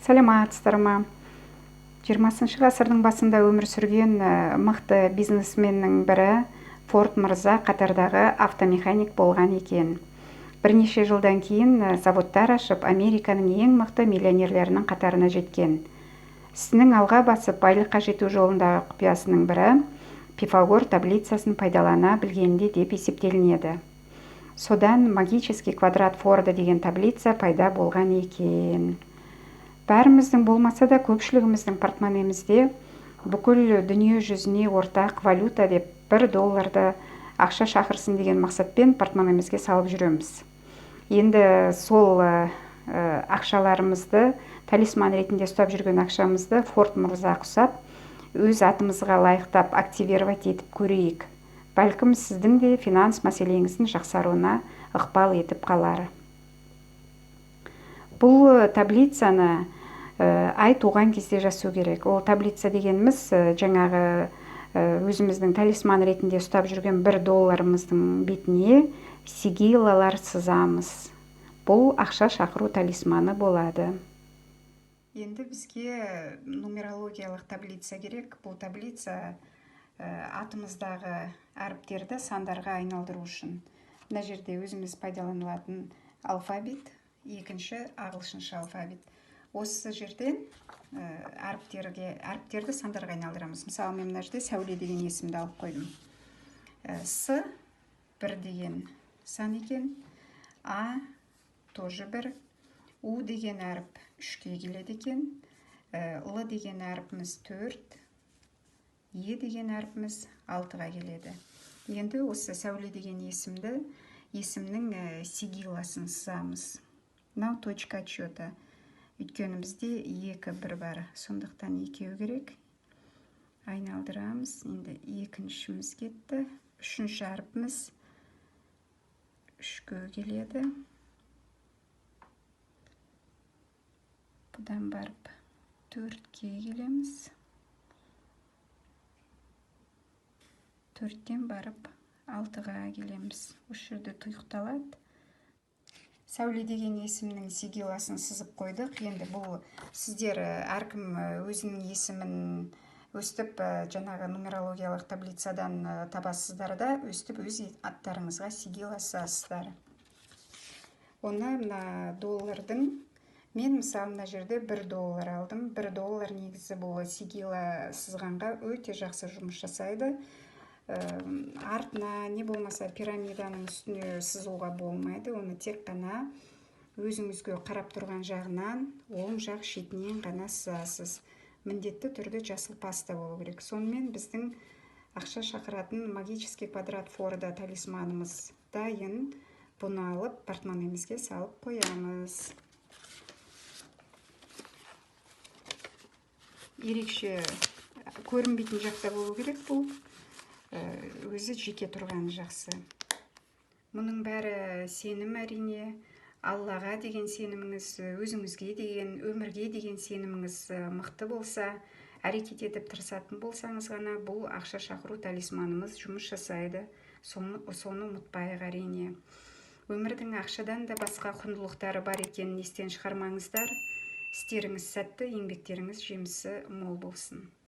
Саламатсыздар ма? 20 ғасырдың басында өмір сүрген мықты бизнесменнің бірі Форд мырза Қатардағы автомеханик болған екен. Бірнеше жылдан кейін заводтар ашып, Американың ең мықты миллионерлерінің қатарына жеткен. Ісінің алға басып, байлыққа жету жолындағы құпиясының бірі Пифагор таблицасын пайдалана білгенде деп есептелінеді. Содан магический квадрат Форда деген таблица пайда болған екен. Бәріміздің болмаса да көпшілігіміздің портмонемізде бүкіл дүние жүзіне ортақ валюта деп $1 ақша шақырсын деген мақсатпен портмонемізге салып жүреміз. Енді сол ақшаларымызды, талисман ретінде ұстап жүрген ақшамызды Форд мырза құсап, өз атымызға лайықтап активировать етіп көрейік. Бәлкім сіздің де финанс мәселеңіздің жақсаруына ықпал етіп қалар. Бұл таблицаны ай туған кезде жасау керек. Ол таблица дегеніміз жаңағы өзіміздің талисман ретінде ұстап жүрген $1 бетіне сигилалар сызамыз. Бұл ақша шақыру талисманы болады. Енді бізге нумерологиялық таблица керек. Бұл таблица атымыздағы әріптерді сандарға айналдыру үшін. Мына жерде өзіміз пайдаланылатын алфавит, екінші ағылшынша алфавит. Осы жерден әріптерді сандарға айналдырамыз. Мысалы, мен мына жерде Сәуле деген есімді алып қойдым. С 1 деген сан екен, А тоже 1, У деген әріп 3-ке келеді екен, Л деген әріпіміз 4, Е деген әріпіміз 6-ға келеді. Енді осы Сәуле деген есімнің сигиласын сызамыз. Мынау точка отсчета. Өйткені бізде 2-1 бар. Сондықтан екеу керек. Айналдырамыз. Енді екіншіміз кетті. Үшінші әріпіміз 3-ке келеді. Бұдан барып 4-ке келеміз. 4-тен барып 6-ға келеміз. Осы жерде тұйықталады. Сәуле деген есімнің сигиласын сызып қойдық. Енді бұл сіздер әркім өзінің есімін өстіп жаңағы нумерологиялық таблицадан табасыздар да, өстіп өз аттарыңызға сигила сызасыздар. Оны мына доллардың, мен мысалы мына жерде $1 алдым. $1 негізі бұл сигила сызғанға өте жақсы жұмыс жасайды. Артына не болмаса пирамиданың үстіне сызуға болмайды. Оны тек қана өзіңізге қарап тұрған жағынан, оң жақ шетінен ғана сызасыз. Міндетті түрде жасыл паста болу керек. Сонымен біздің ақша шақыратын магический квадрат Форда талисманымыз дайын. Бұны алып портмонемізге салып қоямыз. Ерекше көрінбейтін жақта болу керек бұл. Өзі жеке тұрғаны жақсы. Мұның бәрі сенім әрине. Аллаға деген сеніміңіз, өзіңізге деген, өмірге деген сеніміңіз мықты болса, әрекет етіп тырысатын болсаңыз ғана бұл ақша шақыру талисманымыз жұмыс жасайды. Соны ұмытпайық әрине. Өмірдің ақшадан да басқа құндылықтары бар екенін естен шығармаңыздар. Істеріңіз сәтті, еңбектеріңіз жемісі мол болсын.